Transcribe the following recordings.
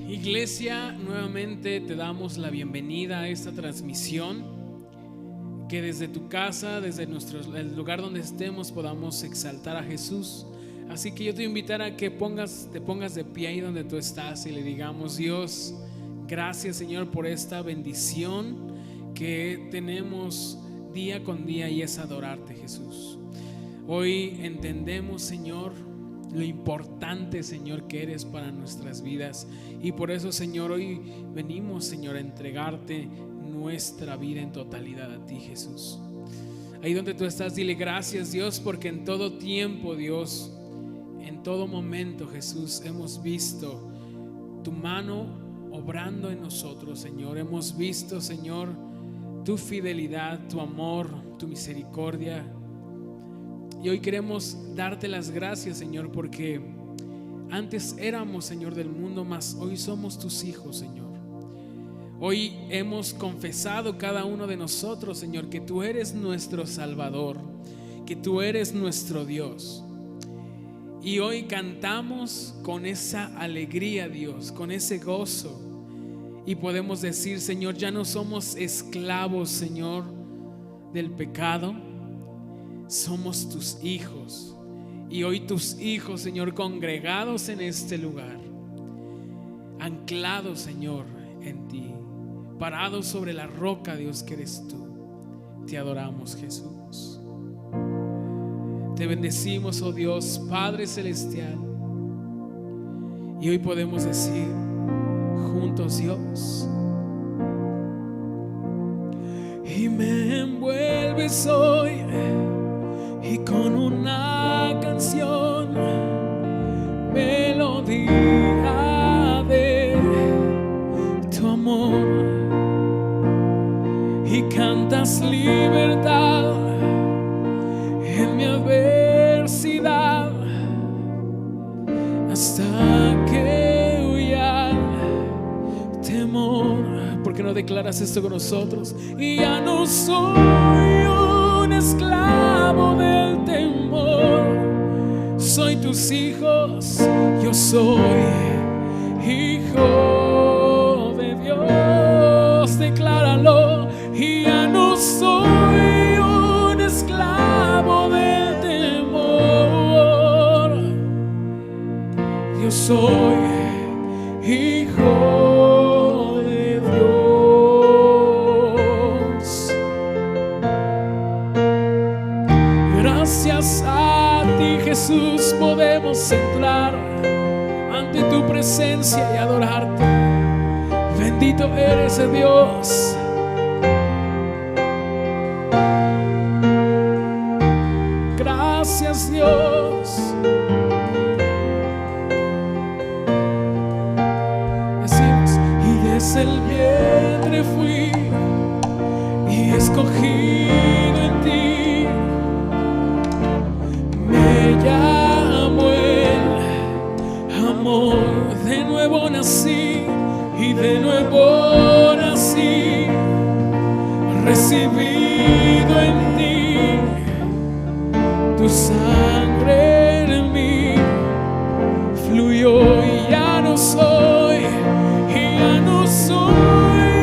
Iglesia, nuevamente te damos la bienvenida a esta transmisión, que desde tu casa, desde el lugar donde estemos, podamos exaltar a Jesús. Así que yo te invitaré a que te pongas de pie ahí donde tú estás y le digamos: Dios, gracias Señor por esta bendición que tenemos día con día, y es adorarte, Jesús. Hoy entendemos, Señor, lo importante, Señor, que eres para nuestras vidas, y por eso, Señor, hoy venimos, Señor, a entregarte nuestra vida en totalidad a ti, Jesús. Ahí donde tú estás, dile: gracias, Dios, porque en todo tiempo, Dios, en todo momento, Jesús, hemos visto tu mano obrando en nosotros, Señor. Hemos visto, Señor, tu fidelidad, tu amor, tu misericordia. Y hoy queremos darte las gracias, Señor, porque antes éramos, Señor, del mundo, mas hoy somos tus hijos, Señor. Hoy hemos confesado cada uno de nosotros, Señor, que tú eres nuestro Salvador, que tú eres nuestro Dios. Y hoy cantamos con esa alegría, Dios, con ese gozo. Y podemos decir: Señor, ya no somos esclavos, Señor, del pecado. Somos tus hijos. Y hoy tus hijos, Señor, congregados en este lugar, anclados, Señor, en ti, parados sobre la roca, Dios, que eres tú. Te adoramos, Jesús. Te bendecimos, oh Dios, Padre Celestial. Y hoy podemos decir juntos: Dios, y me envuelves hoy, y con una canción, melodía de tu amor, y cantas libertad en mi adversidad, hasta que huya el temor. ¿Por qué no declaras esto con nosotros? Y ya no soy un esclavo del temor, soy tus hijos, yo soy hijo de Dios. Decláralo. Y ya no soy un esclavo del temor, yo soy hijo de Dios. Gracias a ti, Jesús, podemos entrar ante tu presencia y adorarte. Bendito eres, Dios. Gracias, Dios. Decimos: y desde el vientre fui y escogido en ti, me llamó el amor. De nuevo nací y de nuevo nací, recibido en ti. Tu sangre en mí fluyó, y ya no soy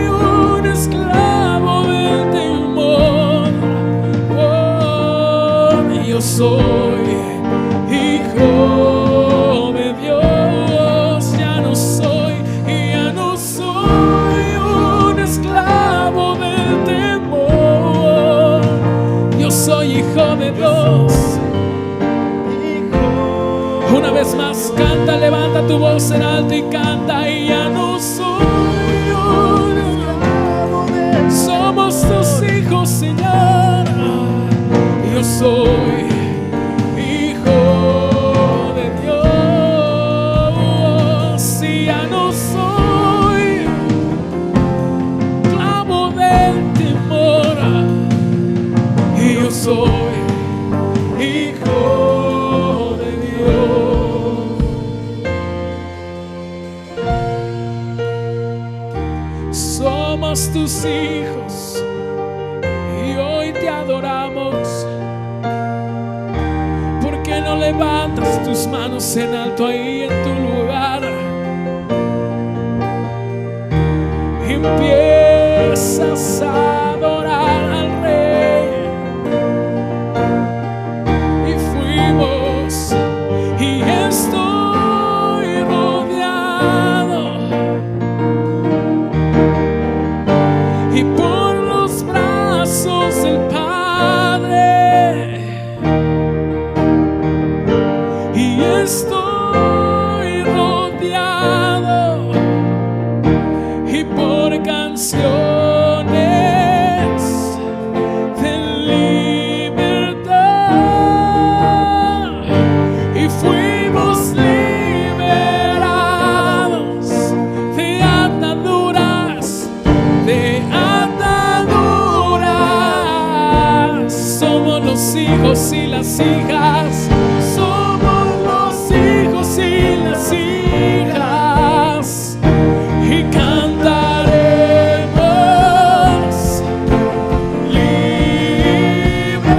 un esclavo del temor. Oh, yo soy hijo de Dios. Ya no soy un esclavo del temor. Yo soy hijo de Dios. Una vez más, canta, levanta tu voz en alto y canta. Y ya no soy un esclavo de... Somos tus hijos, Señor. Yo soy hijo de Dios. Y ya no soy esclavo del temor, y yo soy hijo de Dios. Somos tus hijos y hoy te adoramos. ¿Por qué no levantas tus manos en alto ahí en tu lugar? empiezas a adorar al Rey. Y fuimos, y estoy rodeado, y por los brazos del Padre, y estoy rodeado, y por canciones de libertad, y fuimos liberados de ataduras, de ataduras. Somos los hijos y las hijas, somos los hijos y las hijas, y cantaremos libre.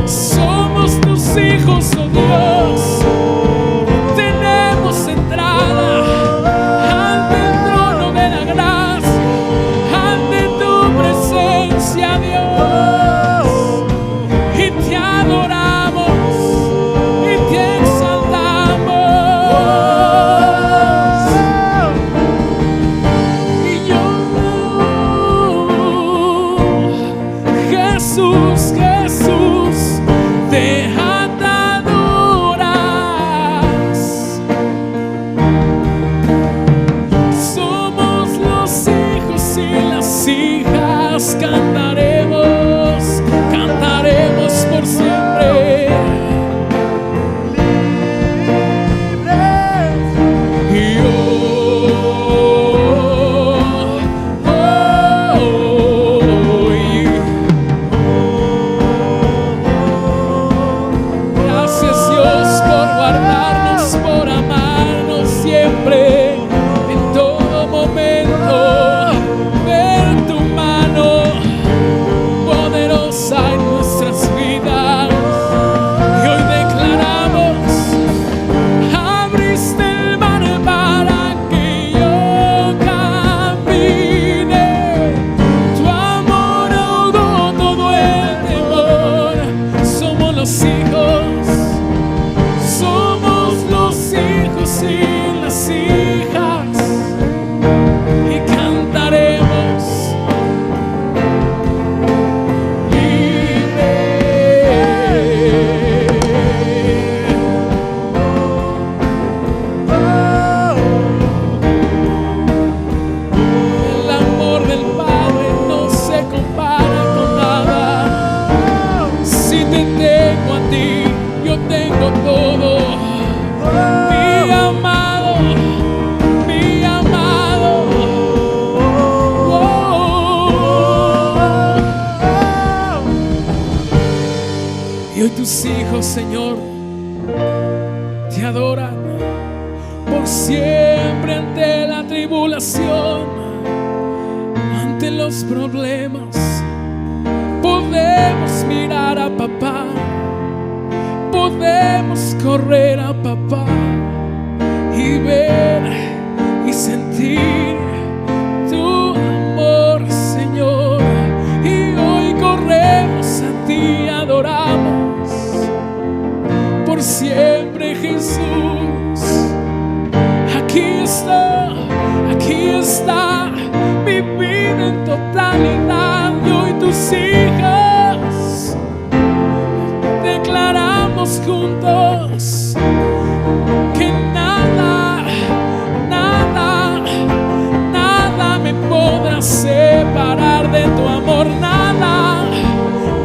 Somos tus hijos, oh Dios. Tenemos entrada ante el trono de la gracia, ante tu presencia, Dios, y te adoramos y te exaltamos. Y yo, Jesús, Jesús, de ataduras. Somos los hijos y las hijas, cantaremos, cantaremos por siempre. Y gracias, Dios, por guardarnos, por amarnos siempre, en todo momento, ver tu mano poderosa en nuestras vidas. Y hoy declaramos, abriste el mar para que yo camine, tu amor ahogó todo el temor. Somos los hijos, somos los hijos y las hijas, y cantaremos libre. El amor del Padre no se compara con nada. Si te tengo a ti, yo tengo todo. Mi amado, mi amado. Y hoy tus hijos, Señor, te adoran por siempre ante la tribulación, ante los problemas. Podemos mirar a papá, podemos correr a papá y ver y sentir tu amor, Señor. Y hoy corremos a ti, adoramos por siempre, Jesús. Aquí está mi vida en totalidad. Y hoy tus hijas declaramos juntos que nada, nada, nada me podrá separar de tu amor. Nada,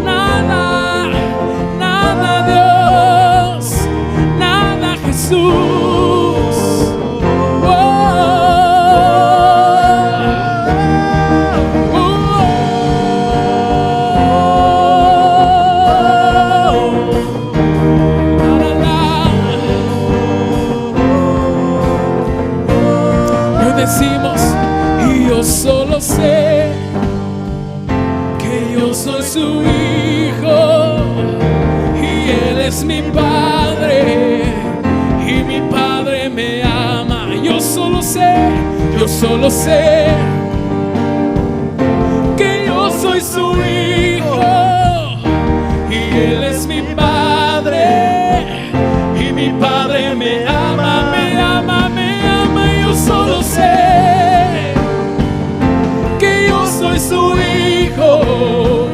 nada, nada, Dios, nada, Jesús. Decimos, y yo solo sé que yo soy su hijo y él es mi padre solo sé que yo soy su hijo y Él es mi padre, y mi padre me ama, me ama, me ama. Yo solo sé que yo soy su hijo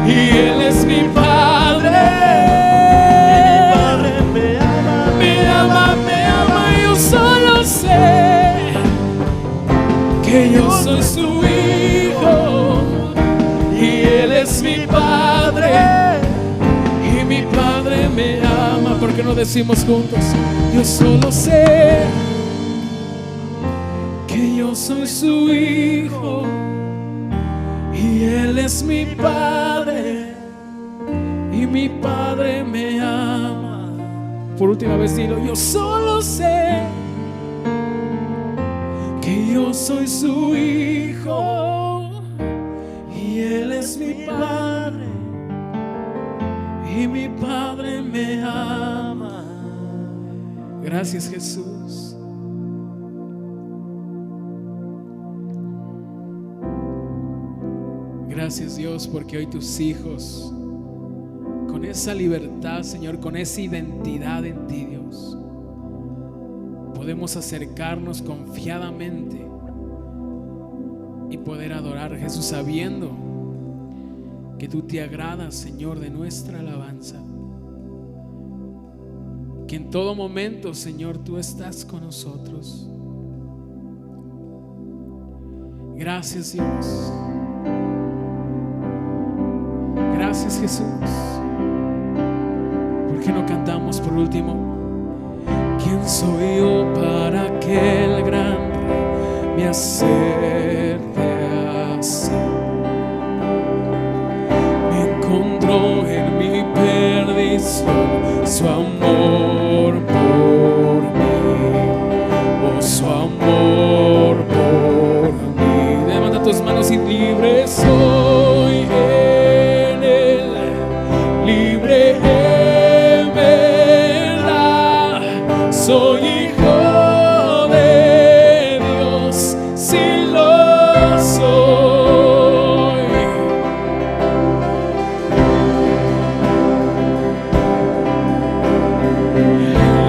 y Él es mi padre, me ama, me ama, me ama. Yo solo sé que yo soy su hijo y Él es mi padre, y mi padre me ama. ¿Por qué no decimos juntos? Yo solo sé que yo soy su hijo y Él es mi padre, y mi padre me ama. Por última vez dilo, yo solo sé que yo soy su hijo y Él es mi padre, y mi padre me ama. Gracias, Jesús. Gracias, Dios, porque hoy tus hijos, con esa libertad, Señor, con esa identidad en ti, Dios, podemos acercarnos confiadamente y poder adorar, Jesús, sabiendo que tú te agradas, Señor, de nuestra alabanza, que en todo momento, Señor, tú estás con nosotros. Gracias, Dios. Gracias, Jesús. ¿Por qué no cantamos por último? ¿Quién soy yo para que el gran Rey me acerque así? Me encontró en mi perdición su amor por mí, oh, su amor por mí. Levanta tus manos y libre soy en Él, libre en verdad. Soy hijo de Dios, si lo soy.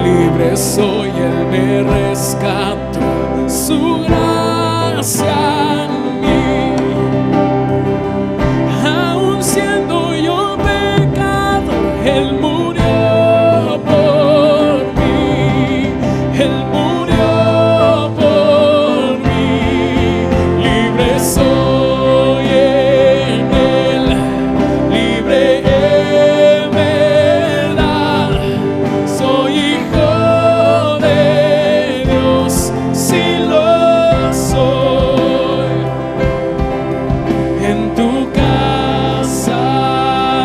Libre soy, Él me rescató, su gracia en mí. Aun siendo yo pecador, Él murió por mí, Él murió por mí. Libre soy en Él, libre en verdad. Soy hijo de Dios, si lo soy. En tu casa,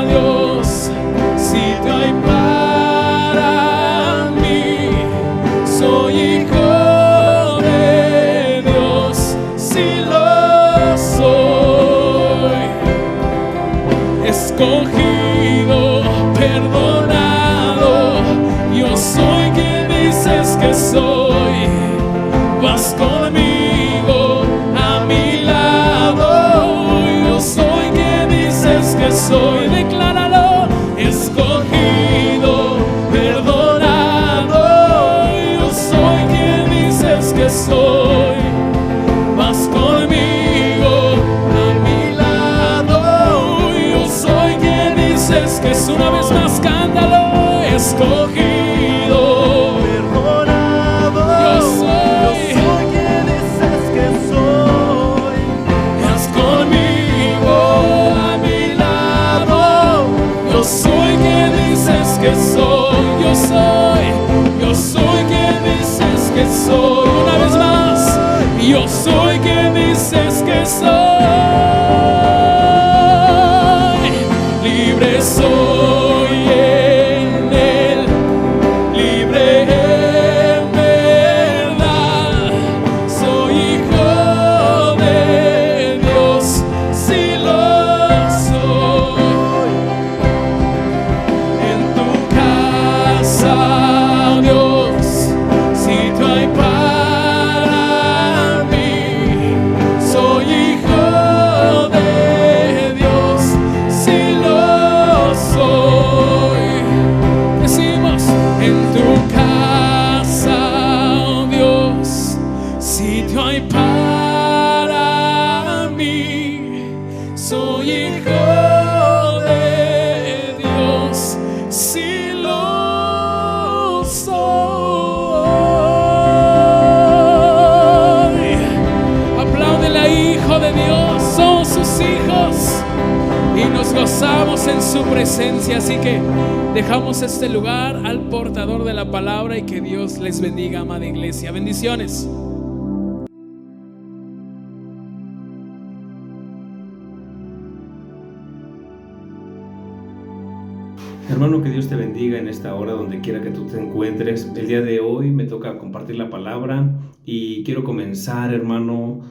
Dios, sitio hay para mí. Soy hijo de Dios, si lo soy. Escogido, perdonado, yo soy quien dices que soy. Vas conmigo a mi lado, yo soy quien dices que soy. Decláralo. Escogido, perdonado, yo soy quien dices que soy. Vas conmigo a mi lado, yo soy quien dices que es. Una vez más, cántalo. Escogido, Perdonado, yo soy quien dices que soy. Vas conmigo a mi lado, yo soy quien dices que soy. Yo soy quien dices que soy. Una vez más, yo soy quien dices que soy. Libre soy en Él, libre en verdad. Soy hijo de Dios, si lo soy. En tu casa, Dios, sitio hay para mí. en su presencia. Así que dejamos este lugar al portador de la palabra y que Dios les bendiga, amada iglesia. Bendiciones. Hermano, que Dios te bendiga en esta hora donde quiera que tú te encuentres. El día de hoy me toca compartir la palabra y quiero comenzar, hermano,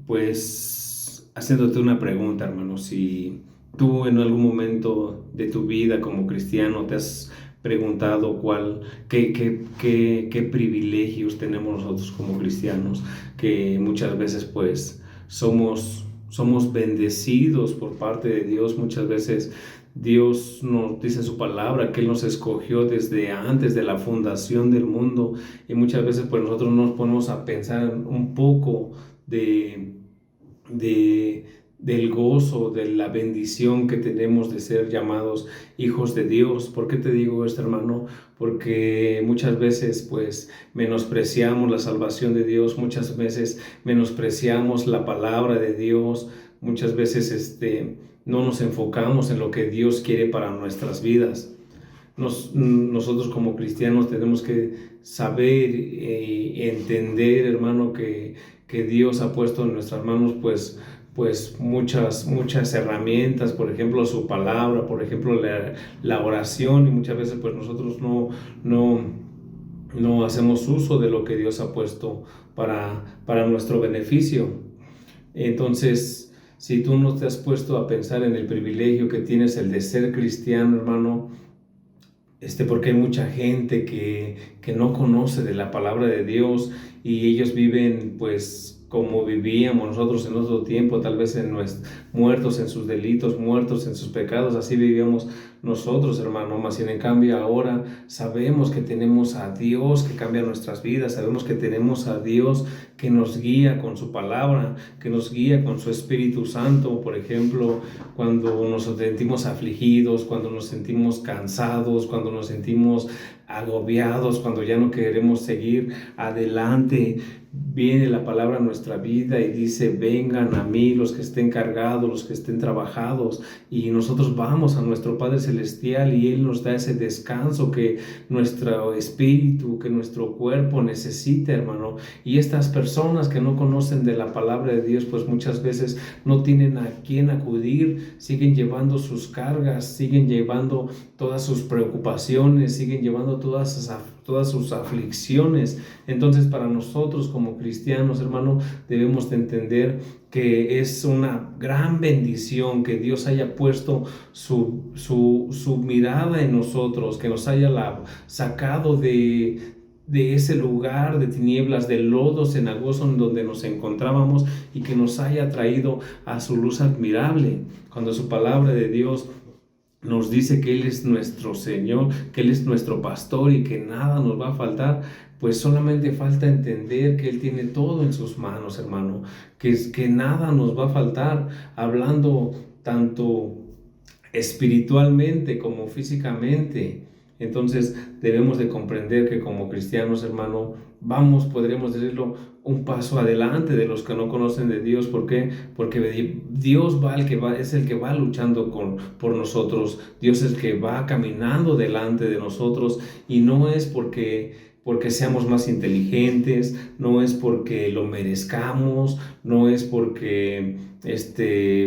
pues haciéndote una pregunta, hermano. Si tú en algún momento de tu vida como cristiano te has preguntado qué privilegios tenemos nosotros como cristianos, que muchas veces pues somos bendecidos por parte de Dios. Muchas veces Dios nos dice en su palabra que Él nos escogió desde antes de la fundación del mundo, y muchas veces pues nosotros nos ponemos a pensar un poco del gozo, de la bendición que tenemos de ser llamados hijos de Dios. ¿Por qué te digo esto, hermano? Porque muchas veces pues menospreciamos la salvación de Dios, muchas veces menospreciamos la palabra de Dios, muchas veces no nos enfocamos en lo que Dios quiere para nuestras vidas. Nosotros como cristianos tenemos que saber y entender, hermano, que Dios ha puesto en nuestras manos pues muchas herramientas, por ejemplo su palabra, por ejemplo la oración, y muchas veces pues nosotros no hacemos uso de lo que Dios ha puesto para nuestro beneficio. Entonces, si tú no te has puesto a pensar en el privilegio que tienes, el de ser cristiano, hermano, porque hay mucha gente que no conoce de la palabra de Dios, y ellos viven pues como vivíamos nosotros en otro tiempo, tal vez muertos en sus delitos, muertos en sus pecados. Así vivíamos nosotros, hermano. Mas en cambio ahora sabemos que tenemos a Dios que cambia nuestras vidas, sabemos que tenemos a Dios que nos guía con su palabra, que nos guía con su Espíritu Santo. Por ejemplo, cuando nos sentimos afligidos, cuando nos sentimos cansados, cuando nos sentimos agobiados, cuando ya no queremos seguir adelante, viene la palabra a nuestra vida y dice: vengan a mí los que estén cargados, los que estén trabajados, y nosotros vamos a nuestro Padre Celestial y Él nos da ese descanso que nuestro espíritu, que nuestro cuerpo necesita, hermano. Y estas personas que no conocen de la palabra de Dios, pues muchas veces no tienen a quién acudir, siguen llevando sus cargas, siguen llevando todas sus preocupaciones, siguen llevando todas sus aflicciones. Entonces, para nosotros como cristianos, hermano, debemos de entender que es una gran bendición que Dios haya puesto su mirada en nosotros, que nos haya sacado de ese lugar de tinieblas, de lodo cenagoso en donde nos encontrábamos, y que nos haya traído a su luz admirable. Cuando su palabra de Dios nos dice que Él es nuestro Señor, que Él es nuestro pastor y que nada nos va a faltar, pues solamente falta entender que Él tiene todo en sus manos, hermano, que nada nos va a faltar, hablando tanto espiritualmente como físicamente. Entonces debemos de comprender que como cristianos, hermano, podríamos decirlo, un paso adelante de los que no conocen de Dios. ¿Por qué? Porque Dios es el que va luchando por nosotros. Dios es el que va caminando delante de nosotros, y no es porque seamos más inteligentes, no es porque lo merezcamos, no es porque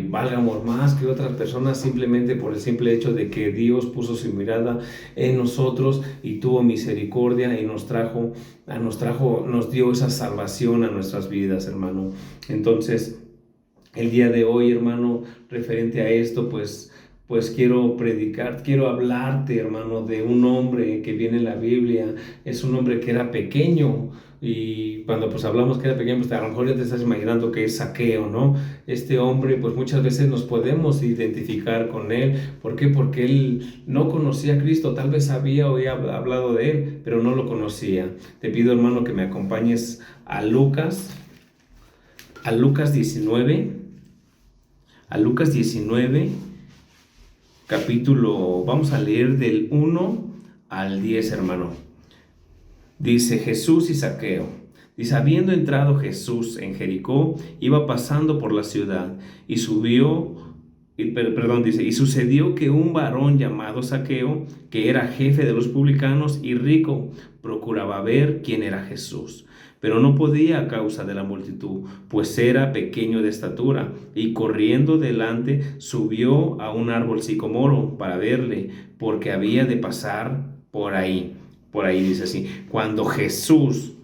valgamos más que otras personas, simplemente por el simple hecho de que Dios puso su mirada en nosotros y tuvo misericordia y nos dio esa salvación a nuestras vidas, hermano. Entonces, el día de hoy, hermano, referente a esto, pues quiero hablarte, hermano, de un hombre que viene en la Biblia. Es un hombre que era pequeño, y cuando pues hablamos que era pequeño, pues a lo mejor ya te estás imaginando que es Zaqueo, ¿no? Este hombre, pues muchas veces nos podemos identificar con él. ¿Por qué? Porque él no conocía a Cristo, tal vez había hablado de él, pero no lo conocía. Te pido, hermano, que me acompañes a Lucas 19, capítulo, vamos a leer del 1 al 10, hermano. Dice: Jesús y Zaqueo. Dice: habiendo entrado Jesús en Jericó, iba pasando por la ciudad, y subió Dice, y sucedió que un varón llamado Zaqueo, que era jefe de los publicanos y rico, procuraba ver quién era Jesús, pero no podía a causa de la multitud, pues era pequeño de estatura, y corriendo delante subió a un árbol sicomoro para verle, porque había de pasar por ahí. Por ahí dice así, cuando Jesús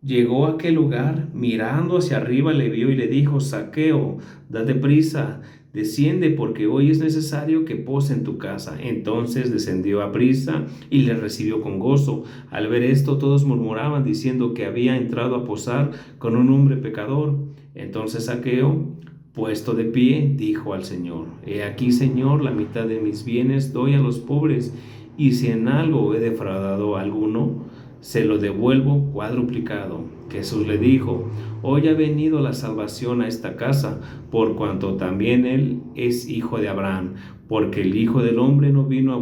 llegó a aquel lugar, mirando hacia arriba le vio y le dijo, Zaqueo, date prisa, desciende, porque hoy es necesario que pose en tu casa. Entonces descendió a prisa y le recibió con gozo. Al ver esto, todos murmuraban, diciendo que había entrado a posar con un hombre pecador. Entonces Zaqueo, puesto de pie, dijo al Señor, he aquí, Señor, la mitad de mis bienes doy a los pobres, y si en algo he defraudado a alguno, se lo devuelvo cuadruplicado. Jesús le dijo, hoy ha venido la salvación a esta casa, por cuanto también él es hijo de Abraham, porque el Hijo del Hombre vino a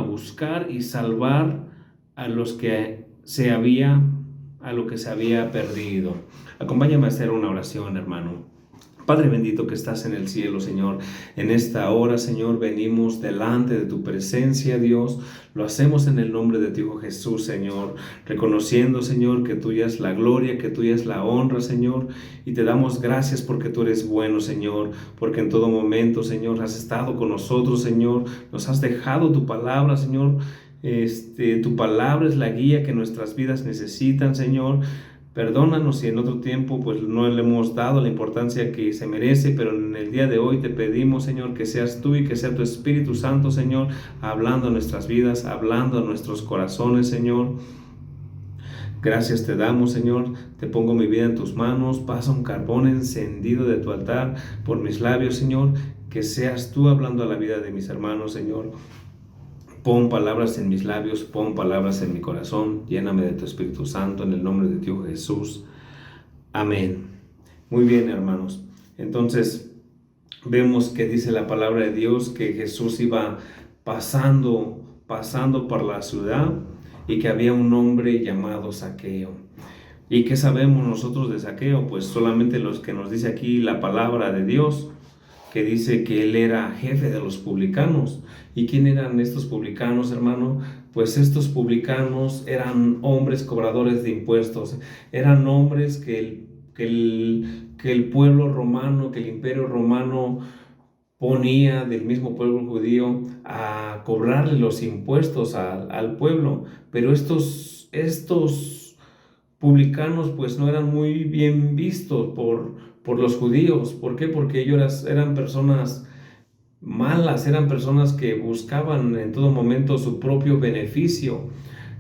buscar y salvar a lo que se había perdido. Acompáñame a hacer una oración, hermano. Padre bendito que estás en el cielo, Señor, en esta hora, Señor, venimos delante de tu presencia, Dios. Lo hacemos en el nombre de tu Hijo Jesús, Señor, reconociendo, Señor, que tuya es la gloria, que tuya es la honra, Señor, y te damos gracias porque tú eres bueno, Señor, porque en todo momento, Señor, has estado con nosotros, Señor, nos has dejado tu palabra, Señor. Tu palabra es la guía que nuestras vidas necesitan, Señor. Perdónanos si en otro tiempo pues no le hemos dado la importancia que se merece, pero en el día de hoy te pedimos, Señor, que seas tú y que sea tu Espíritu Santo, Señor, hablando a nuestras vidas, hablando a nuestros corazones, Señor. Gracias te damos, Señor, te pongo mi vida en tus manos, pasa un carbón encendido de tu altar por mis labios, Señor, que seas tú hablando a la vida de mis hermanos, Señor. Pon palabras en mis labios, pon palabras en mi corazón, lléname de tu Espíritu Santo en el nombre de tu Hijo Jesús. Amén. Muy bien, hermanos. Entonces, vemos que dice la palabra de Dios que Jesús iba pasando por la ciudad y que había un hombre llamado Zaqueo. ¿Y qué sabemos nosotros de Zaqueo? Pues solamente los que nos dice aquí la palabra de Dios, que dice que él era jefe de los publicanos. ¿Y quién eran estos publicanos, hermano? Pues estos publicanos eran hombres cobradores de impuestos, eran hombres que el pueblo romano, que el imperio romano ponía del mismo pueblo judío a cobrarle los impuestos al pueblo. Pero estos publicanos pues no eran muy bien vistos por los judíos. ¿Por qué? Porque ellos eran personas malas, eran personas que buscaban en todo momento su propio beneficio.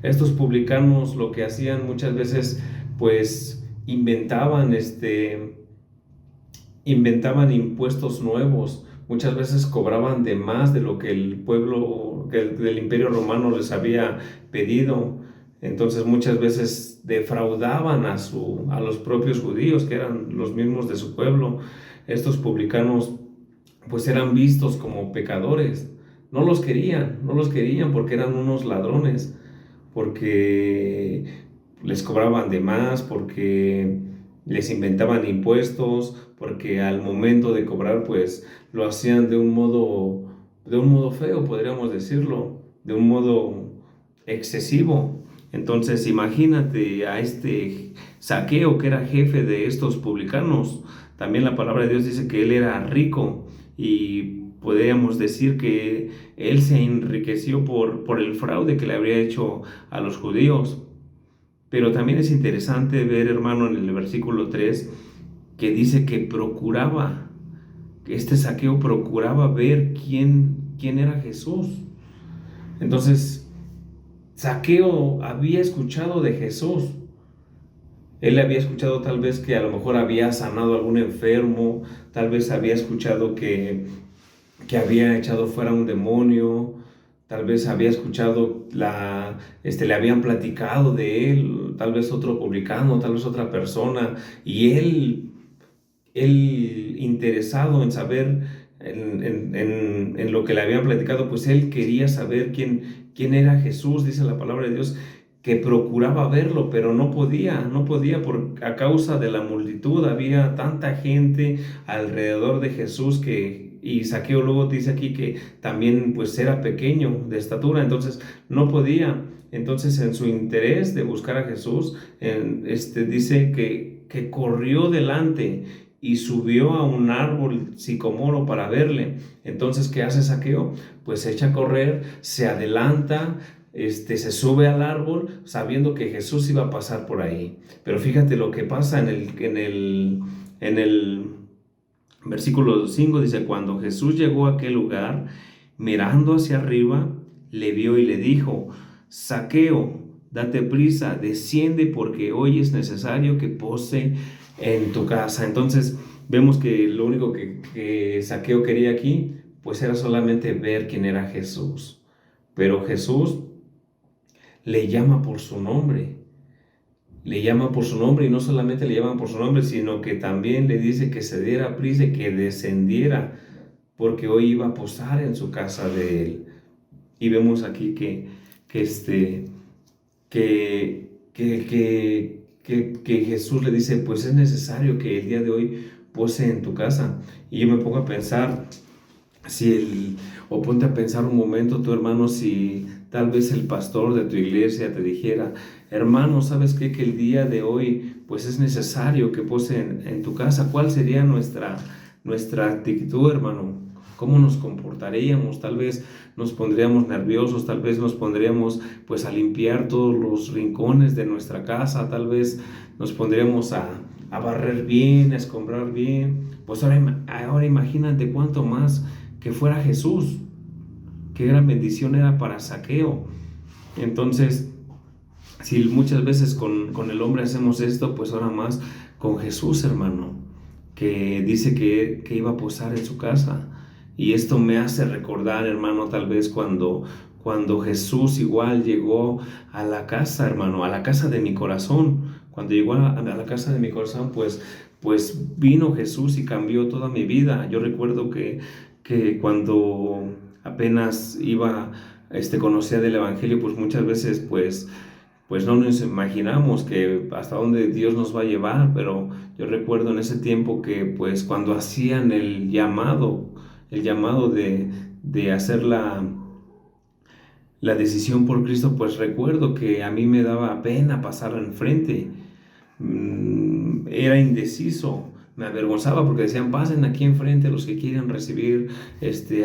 Estos publicanos lo que hacían muchas veces pues inventaban impuestos nuevos, muchas veces cobraban de más de lo que el pueblo del imperio romano les había pedido. Entonces muchas veces defraudaban a los propios judíos, que eran los mismos de su pueblo. Estos publicanos pues eran vistos como pecadores. No los querían porque eran unos ladrones, porque les cobraban de más, porque les inventaban impuestos, porque al momento de cobrar pues lo hacían de un modo feo, podríamos decirlo, de un modo excesivo. Entonces imagínate a este Zaqueo, que era jefe de estos publicanos. También la palabra de Dios dice que él era rico, y podríamos decir que él se enriqueció por el fraude que le habría hecho a los judíos. Pero también es interesante ver, hermano, en el versículo 3, que dice que este Zaqueo procuraba ver quién era Jesús. Entonces, Zaqueo había escuchado de Jesús. Él había escuchado tal vez que a lo mejor había sanado a algún enfermo, tal vez había escuchado que había echado fuera un demonio, tal vez había escuchado, le habían platicado de él, tal vez otro publicano, tal vez otra persona, y él interesado en saber en lo que le habían platicado, pues él quería saber quién era Jesús. Dice la palabra de Dios que procuraba verlo, pero no podía a causa de la multitud. Había tanta gente alrededor de Jesús y Zaqueo luego dice aquí que también pues era pequeño de estatura, entonces no podía. Entonces en su interés de buscar a Jesús, dice que corrió delante y subió a un árbol sicomoro para verle. Entonces, ¿qué hace Zaqueo? Pues se echa a correr, se adelanta, se sube al árbol sabiendo que Jesús iba a pasar por ahí. Pero fíjate lo que pasa en el versículo 5, dice: cuando Jesús llegó a aquel lugar, mirando hacia arriba, le vio y le dijo: Zaqueo, date prisa, desciende, porque hoy es necesario que pose en tu casa. Entonces vemos que lo único que Zaqueo quería aquí pues era solamente ver quién era Jesús. Pero Jesús le llama por su nombre. Le llama por su nombre, y no solamente le llama por su nombre, sino que también le dice que se diera prisa y que descendiera, porque hoy iba a posar en su casa de él. Y vemos aquí que Jesús le dice: pues es necesario que el día de hoy pose en tu casa. Y yo me pongo a pensar, o ponte a pensar un momento tú, hermano, si tal vez el pastor de tu iglesia te dijera: hermano, ¿sabes qué? Que el día de hoy pues es necesario que pose en tu casa. ¿Cuál sería nuestra actitud, hermano? ¿Cómo nos comportaríamos? Tal vez nos pondríamos nerviosos, tal vez nos pondríamos pues a limpiar todos los rincones de nuestra casa, tal vez nos pondríamos a barrer bien, a escombrar bien. Pues ahora imagínate cuánto más que fuera Jesús. Qué gran bendición era para Zaqueo. Entonces, si muchas veces con el hombre hacemos esto, pues ahora más con Jesús, hermano, que dice que iba a posar en su casa. Y esto me hace recordar, hermano, tal vez cuando Jesús igual llegó a la casa, hermano, a la casa de mi corazón. Cuando llegó a la casa de mi corazón, pues vino Jesús y cambió toda mi vida. Yo recuerdo que cuando apenas conocía del Evangelio, pues muchas veces pues no nos imaginamos que hasta dónde Dios nos va a llevar. Pero yo recuerdo en ese tiempo que pues cuando hacían el llamado de hacer la decisión por Cristo, pues recuerdo que a mí me daba pena pasar enfrente. Era indeciso, me avergonzaba porque decían: pasen aquí enfrente los que quieren recibir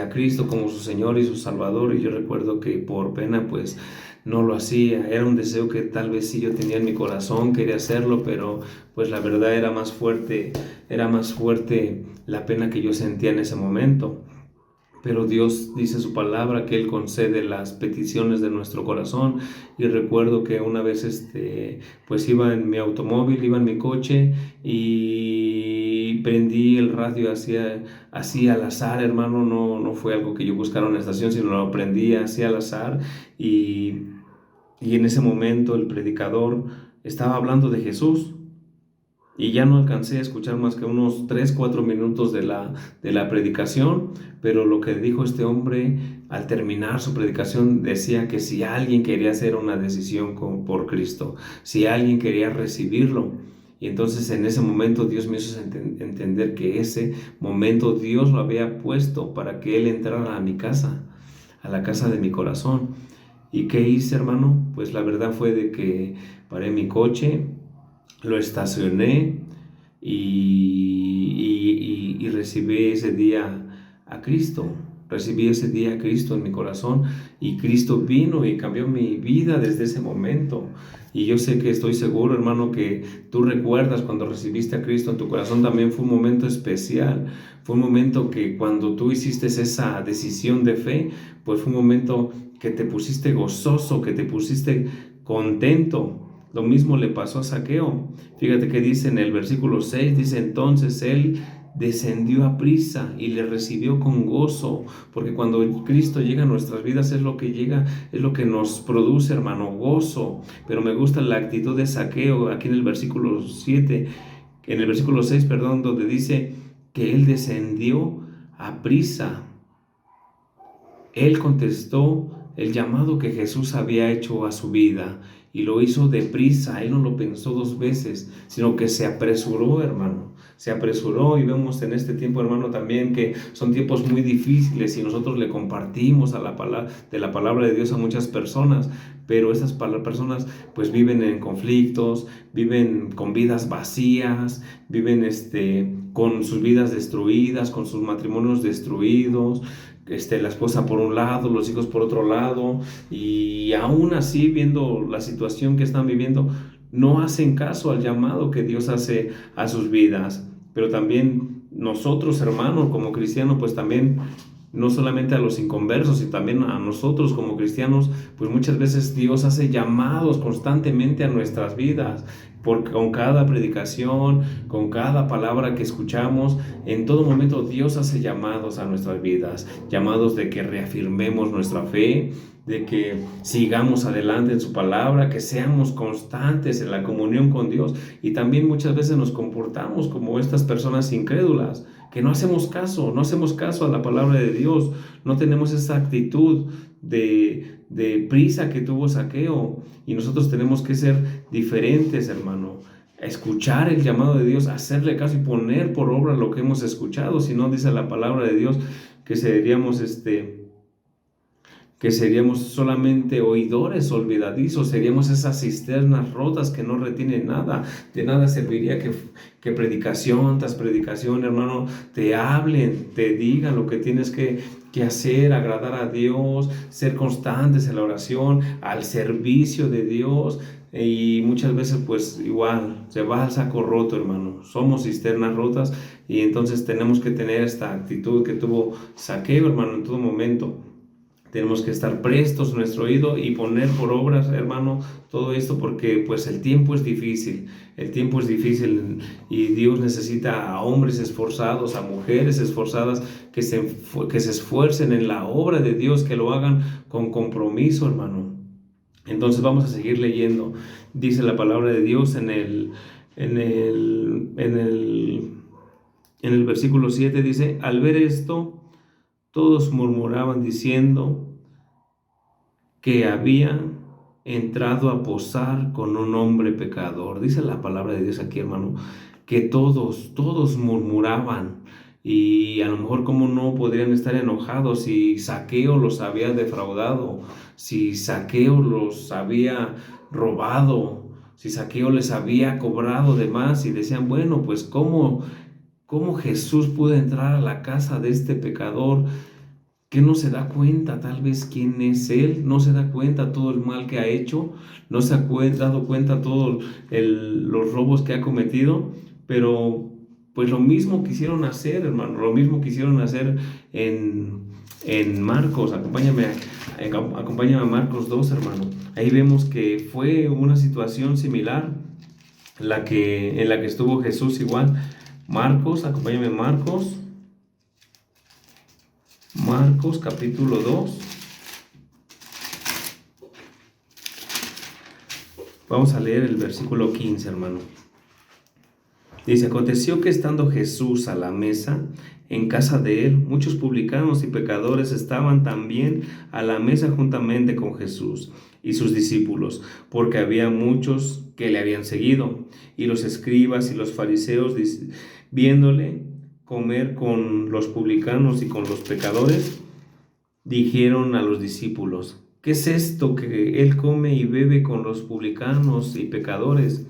a Cristo como su Señor y su Salvador. Y yo recuerdo que por pena pues no lo hacía. Era un deseo que tal vez sí yo tenía en mi corazón, quería hacerlo, pero pues la verdad era más fuerte la pena que yo sentía en ese momento. Pero Dios dice su palabra que Él concede las peticiones de nuestro corazón. Y recuerdo que una vez pues iba en mi automóvil, iba en mi coche, y prendí el radio así al azar, hermano. No fue algo que yo buscara en una estación, sino lo prendí así al azar. Y en ese momento el predicador estaba hablando de Jesús. Y ya no alcancé a escuchar más que unos 3-4 minutos de la predicación, pero lo que dijo este hombre al terminar su predicación decía que si alguien quería hacer una decisión por Cristo, si alguien quería recibirlo. Y entonces en ese momento Dios me hizo entender que ese momento Dios lo había puesto para que Él entrara a mi casa, a la casa de mi corazón. ¿Y qué hice, hermano? Pues la verdad fue de que paré mi coche, lo estacioné y recibí ese día a Cristo. Recibí ese día a Cristo en mi corazón, y Cristo vino y cambió mi vida desde ese momento. Y yo sé que estoy seguro, hermano, que tú recuerdas cuando recibiste a Cristo en tu corazón. También fue un momento especial. Fue un momento que cuando tú hiciste esa decisión de fe, pues fue un momento que te pusiste gozoso, que te pusiste contento. Lo mismo le pasó a Zaqueo. Fíjate que dice en el versículo 6, dice: entonces él descendió a prisa y le recibió con gozo, porque cuando Cristo llega a nuestras vidas es lo que nos produce, hermano, gozo. Pero me gusta la actitud de Zaqueo aquí en el versículo 6, donde dice que él descendió a prisa. Él contestó el llamado que Jesús había hecho a su vida. y lo hizo deprisa. Él no lo pensó dos veces, sino que se apresuró, hermano. Se apresuró, y vemos en este tiempo, hermano, también que son tiempos muy difíciles y nosotros le compartimos de la palabra de Dios a muchas personas, pero esas personas pues viven en conflictos, viven con vidas vacías, viven con sus vidas destruidas, con sus matrimonios destruidos, la esposa por un lado, los hijos por otro lado, y aún así, viendo la situación que están viviendo, no hacen caso al llamado que Dios hace a sus vidas. Pero también nosotros, hermanos, como cristianos, pues también, no solamente a los inconversos, y también a nosotros como cristianos, pues muchas veces Dios hace llamados constantemente a nuestras vidas, porque con cada predicación, con cada palabra que escuchamos, en todo momento Dios hace llamados a nuestras vidas, llamados de que reafirmemos nuestra fe, de que sigamos adelante en su palabra, que seamos constantes en la comunión con Dios. Y también muchas veces nos comportamos como estas personas incrédulas, que no hacemos caso a la palabra de Dios, no tenemos esa actitud de prisa que tuvo Zaqueo, y nosotros tenemos que ser diferentes, hermano, escuchar el llamado de Dios, hacerle caso y poner por obra lo que hemos escuchado. Si no, dice la palabra de Dios que seríamos solamente oidores olvidadizos, seríamos esas cisternas rotas que no retienen nada. De nada serviría que predicación tras predicación, hermano, te hablen, te digan lo que tienes que hacer, agradar a Dios, ser constantes en la oración, al servicio de Dios. Y muchas veces pues igual se va al saco roto, hermano. Somos cisternas rotas, y entonces tenemos que tener esta actitud que tuvo Zaqueo, hermano, en todo momento. Tenemos que estar prestos nuestro oído y poner por obras, hermano, todo esto, porque pues el tiempo es difícil, y Dios necesita a hombres esforzados, a mujeres esforzadas que se esfuercen en la obra de Dios, que lo hagan con compromiso, hermano. Entonces vamos a seguir leyendo. Dice la palabra de Dios en el versículo 7, dice: al ver esto, todos murmuraban diciendo que había entrado a posar con un hombre pecador. Dice la palabra de Dios aquí, hermano, que todos murmuraban. Y a lo mejor, ¿cómo no podrían estar enojados si Zaqueo los había defraudado, si Zaqueo los había robado, si Zaqueo les había cobrado de más? Y decían, bueno, pues ¿cómo Jesús pudo entrar a la casa de este pecador? Que no se da cuenta tal vez quién es él, no se da cuenta todo el mal que ha hecho, no se ha dado cuenta todos los robos que ha cometido. Pero pues lo mismo quisieron hacer, hermano, lo mismo quisieron hacer en Marcos. Acompáñame a Marcos 2, hermano. Ahí vemos que fue una situación similar en la que estuvo Jesús igual. Marcos, acompáñame a Marcos capítulo 2. Vamos a leer el versículo 15, hermano. Dice: aconteció que estando Jesús a la mesa en casa de él, muchos publicanos y pecadores estaban también a la mesa juntamente con Jesús y sus discípulos, porque había muchos que le habían seguido. Y los escribas y los fariseos, viéndole comer con los publicanos y con los pecadores, dijeron a los discípulos: ¿qué es esto que él come y bebe con los publicanos y pecadores?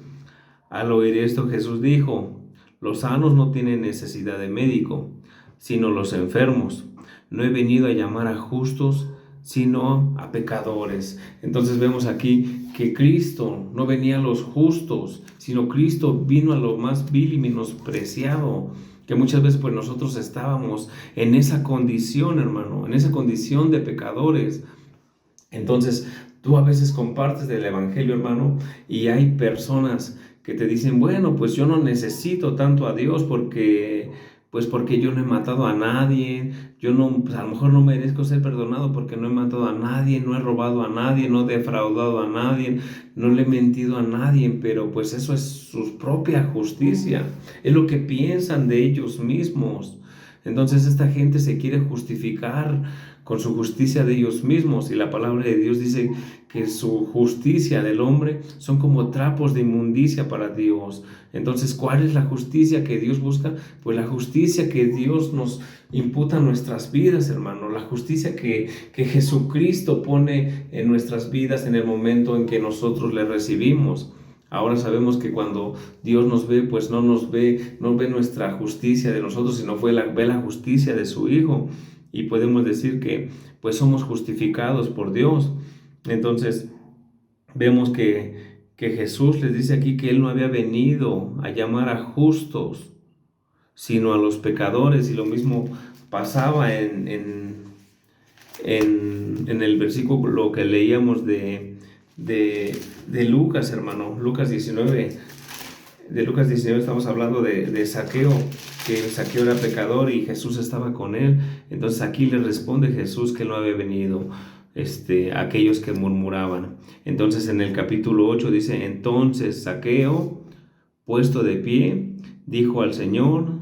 Al oír esto, Jesús dijo: los sanos no tienen necesidad de médico, sino los enfermos. No he venido a llamar a justos, sino a pecadores. Entonces vemos aquí que Cristo no venía a los justos, sino Cristo vino a lo más vil y menospreciado, que muchas veces pues nosotros estábamos en esa condición, hermano, en esa condición de pecadores. Entonces tú a veces compartes del evangelio, hermano, y hay personas que te dicen: bueno, pues yo no necesito tanto a Dios porque yo no he matado a nadie, pues a lo mejor no merezco ser perdonado porque no he matado a nadie, no he robado a nadie, no he defraudado a nadie, no le he mentido a nadie. Pero pues eso es su propia justicia, es lo que piensan de ellos mismos. Entonces esta gente se quiere justificar con su justicia de ellos mismos, y la palabra de Dios dice que su justicia del hombre son como trapos de inmundicia para Dios. Entonces, ¿cuál es la justicia que Dios busca? Pues la justicia que Dios nos imputa en nuestras vidas, hermano, la justicia que Jesucristo pone en nuestras vidas en el momento en que nosotros le recibimos. Ahora sabemos que cuando Dios nos ve, pues no ve nuestra justicia de nosotros, sino ve la justicia de su Hijo. Y podemos decir que pues somos justificados por Dios. Entonces vemos que Jesús les dice aquí que Él no había venido a llamar a justos, sino a los pecadores. Y lo mismo pasaba en el versículo que leíamos de Lucas, hermano, Lucas 19. De Lucas 19 estamos hablando de Zaqueo, que Zaqueo era pecador y Jesús estaba con él. Entonces aquí le responde Jesús que no había venido a aquellos que murmuraban. Entonces en el capítulo 8 dice: entonces Zaqueo, puesto de pie, dijo al Señor: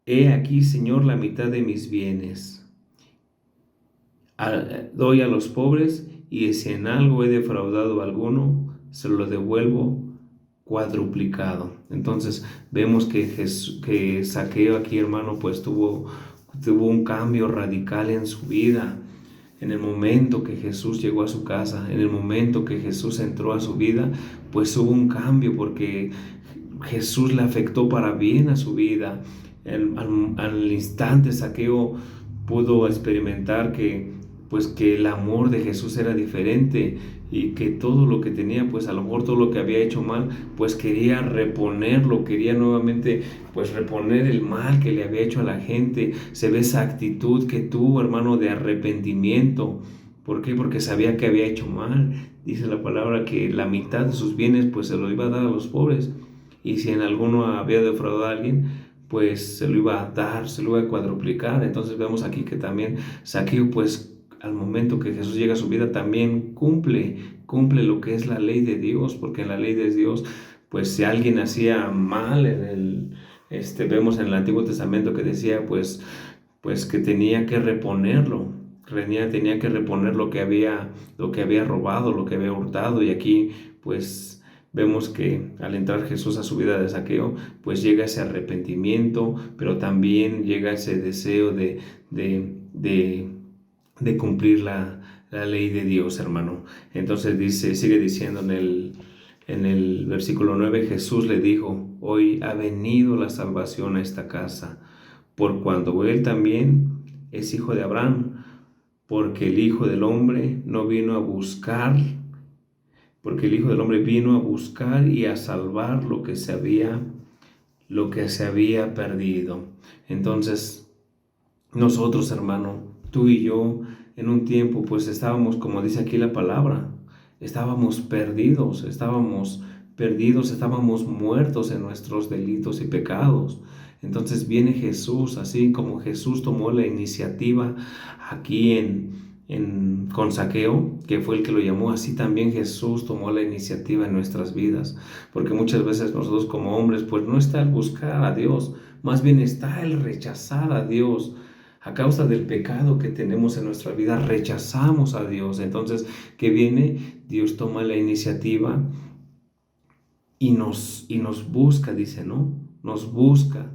he aquí, Señor, la mitad de mis bienes doy a los pobres, y si en algo he defraudado a alguno, se lo devuelvo cuadruplicado. Entonces vemos que Zaqueo aquí, hermano, pues tuvo un cambio radical en su vida. En el momento que Jesús llegó a su casa, en el momento que Jesús entró a su vida, pues hubo un cambio, porque Jesús le afectó para bien a su vida. Al instante Zaqueo pudo experimentar que el amor de Jesús era diferente, y que todo lo que tenía, pues a lo mejor todo lo que había hecho mal, pues quería reponerlo, quería nuevamente pues reponer el mal que le había hecho a la gente. Se ve esa actitud que tuvo, hermano, de arrepentimiento. ¿Por qué? Porque sabía que había hecho mal. Dice la palabra que la mitad de sus bienes pues se lo iba a dar a los pobres, y si en alguno había defraudado a alguien, pues se lo iba a dar, se lo iba a cuadruplicar. Entonces vemos aquí que también Zaqueo, pues al momento que Jesús llega a su vida, también cumple lo que es la ley de Dios, porque en la ley de Dios, pues si alguien hacía mal, vemos en el Antiguo Testamento que decía pues que tenía que reponerlo, tenía que reponer lo que había robado, lo que había hurtado. Y aquí pues vemos que al entrar Jesús a su vida de Zaqueo, pues llega ese arrepentimiento, pero también llega ese deseo de cumplir la ley de Dios, hermano. Entonces sigue diciendo en el versículo 9: Jesús le dijo: hoy ha venido la salvación a esta casa, por cuanto él también es hijo de Abraham, porque el Hijo del Hombre vino a buscar y a salvar lo que se había perdido. Entonces nosotros, hermano, tú y yo, en un tiempo, pues estábamos, como dice aquí la palabra, estábamos perdidos, estábamos muertos en nuestros delitos y pecados. Entonces viene Jesús, así como Jesús tomó la iniciativa aquí con Zaqueo, que fue el que lo llamó, así también Jesús tomó la iniciativa en nuestras vidas. Porque muchas veces nosotros como hombres, pues no está el buscar a Dios, más bien está el rechazar a Dios. A causa del pecado que tenemos en nuestra vida, rechazamos a Dios. Entonces, ¿qué viene? Dios toma la iniciativa y nos busca, dice, ¿no? Nos busca.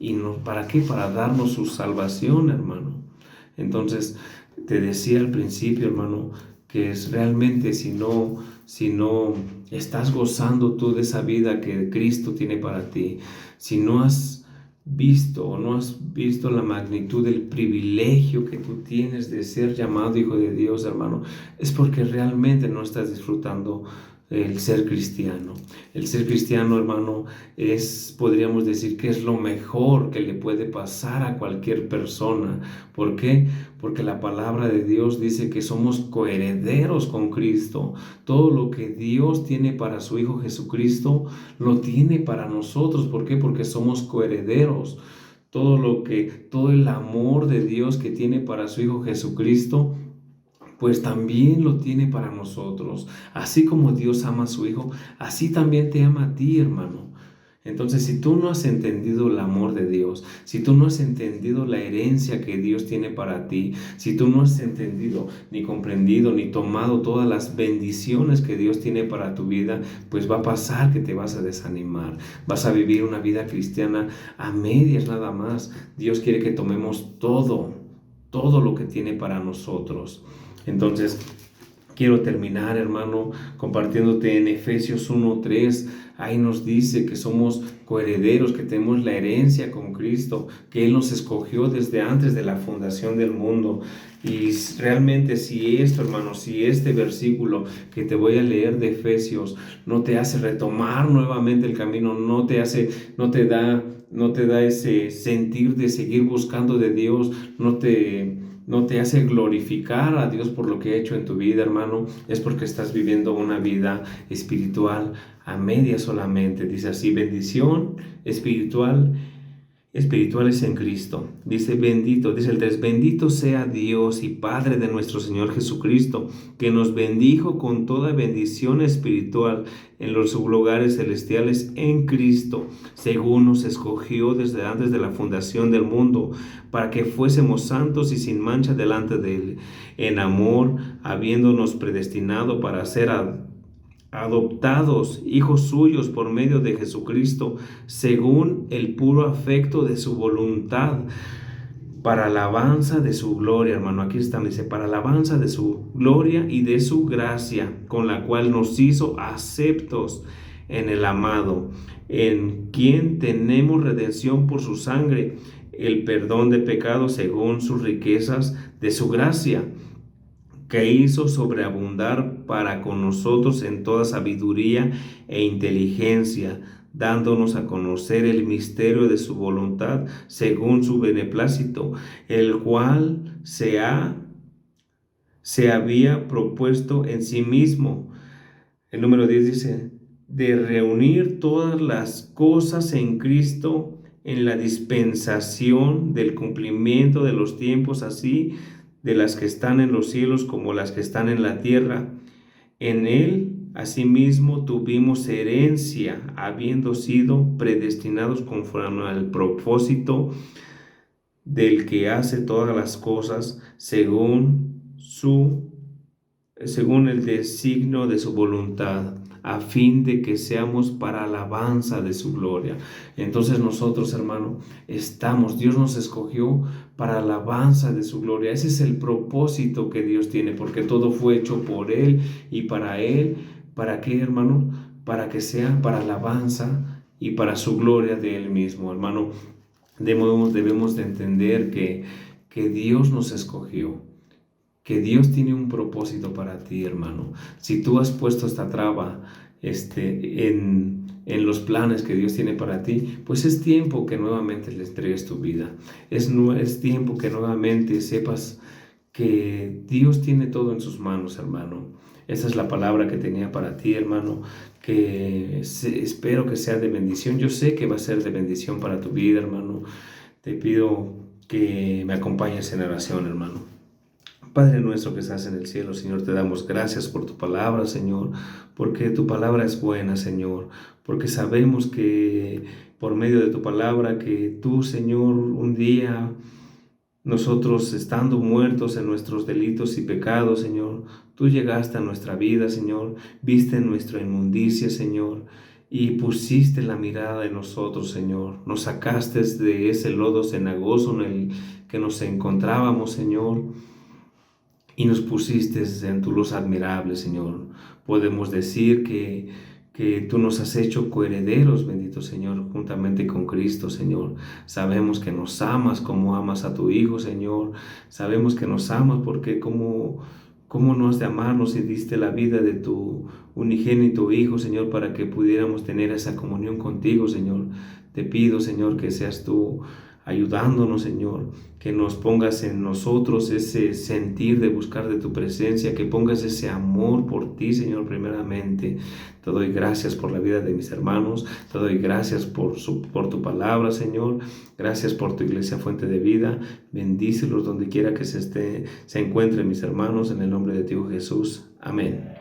¿Y para qué? Para darnos su salvación, hermano. Entonces, te decía al principio, hermano, que es realmente si no estás gozando tú de esa vida que Cristo tiene para ti, si no has visto la magnitud del privilegio que tú tienes de ser llamado hijo de Dios, hermano, es porque realmente no estás disfrutando el ser cristiano. El ser cristiano, hermano, podríamos decir que es lo mejor que le puede pasar a cualquier persona. ¿Por qué? Porque la palabra de Dios dice que somos coherederos con Cristo. Todo lo que Dios tiene para su Hijo Jesucristo, lo tiene para nosotros. ¿Por qué? Porque somos coherederos. Todo el amor de Dios que tiene para su Hijo Jesucristo, pues también lo tiene para nosotros. Así como Dios ama a su Hijo, así también te ama a ti, hermano. Entonces, si tú no has entendido el amor de Dios, si tú no has entendido la herencia que Dios tiene para ti, si tú no has entendido, ni comprendido, ni tomado todas las bendiciones que Dios tiene para tu vida, pues va a pasar que te vas a desanimar. Vas a vivir una vida cristiana a medias nada más. Dios quiere que tomemos todo lo que tiene para nosotros. Entonces, quiero terminar, hermano, compartiéndote en Efesios 1:3. Ahí nos dice que somos coherederos, que tenemos la herencia con Cristo, que Él nos escogió desde antes de la fundación del mundo. Y realmente si esto, hermano, si este versículo que te voy a leer de Efesios no te hace retomar nuevamente el camino, no te da ese sentir de seguir buscando de Dios, no te hace glorificar a Dios por lo que ha hecho en tu vida, hermano, es porque estás viviendo una vida espiritual a media solamente. Dice así: bendición espirituales en Cristo. Dice bendito, dice el 3, bendito sea Dios y Padre de nuestro Señor Jesucristo, que nos bendijo con toda bendición espiritual en los lugares celestiales en Cristo, según nos escogió desde antes de la fundación del mundo, para que fuésemos santos y sin mancha delante de Él, en amor, habiéndonos predestinado para ser adoptados hijos suyos por medio de Jesucristo, según el puro afecto de su voluntad, para alabanza de su gloria, hermano. Aquí está, dice, para alabanza de su gloria y de su gracia, con la cual nos hizo aceptos en el amado, en quien tenemos redención por su sangre, el perdón de pecados según sus riquezas de su gracia, que hizo sobreabundar para con nosotros en toda sabiduría e inteligencia, dándonos a conocer el misterio de su voluntad según su beneplácito, el cual se había propuesto en sí mismo. El número 10 dice, de reunir todas las cosas en Cristo en la dispensación del cumplimiento de los tiempos, así de las que están en los cielos como las que están en la tierra. En Él, asimismo, tuvimos herencia, habiendo sido predestinados conforme al propósito del que hace todas las cosas según el designio de su voluntad, a fin de que seamos para alabanza de su gloria. Entonces nosotros, hermano, Dios nos escogió para alabanza de su gloria. Ese es el propósito que Dios tiene, porque todo fue hecho por Él y para Él. ¿Para qué, hermano? Para que sea para alabanza y para su gloria de Él mismo, hermano. Debemos de entender que Dios nos escogió, que Dios tiene un propósito para ti, hermano. Si tú has puesto esta traba en los planes que Dios tiene para ti, pues es tiempo que nuevamente le entregues tu vida. Es tiempo que nuevamente sepas que Dios tiene todo en sus manos, hermano. Esa es la palabra que tenía para ti, hermano, que espero que sea de bendición. Yo sé que va a ser de bendición para tu vida, hermano. Te pido que me acompañes en oración, hermano. Padre nuestro que estás en el cielo, Señor, te damos gracias por tu palabra, Señor, porque tu palabra es buena, Señor, porque sabemos que por medio de tu palabra, que tú, Señor, un día, nosotros estando muertos en nuestros delitos y pecados, Señor, tú llegaste a nuestra vida, Señor, viste nuestra inmundicia, Señor, y pusiste la mirada en nosotros, Señor. Nos sacaste de ese lodo cenagoso en el que nos encontrábamos, Señor, y nos pusiste en tu luz admirable, Señor. Podemos decir que tú nos has hecho coherederos, bendito Señor, juntamente con Cristo, Señor. Sabemos que nos amas como amas a tu Hijo, Señor. Sabemos que nos amas porque ¿cómo no has de amarnos y diste la vida de tu unigénito Hijo, Señor, para que pudiéramos tener esa comunión contigo, Señor? Te pido, Señor, que seas tú ayudándonos, Señor, que nos pongas en nosotros ese sentir de buscar de tu presencia, que pongas ese amor por ti, Señor, primeramente. Te doy gracias por la vida de mis hermanos, te doy gracias por tu palabra, Señor. Gracias por tu iglesia Fuente de Vida. Bendícelos donde quiera que se encuentren mis hermanos, en el nombre de ti, Jesús. Amén.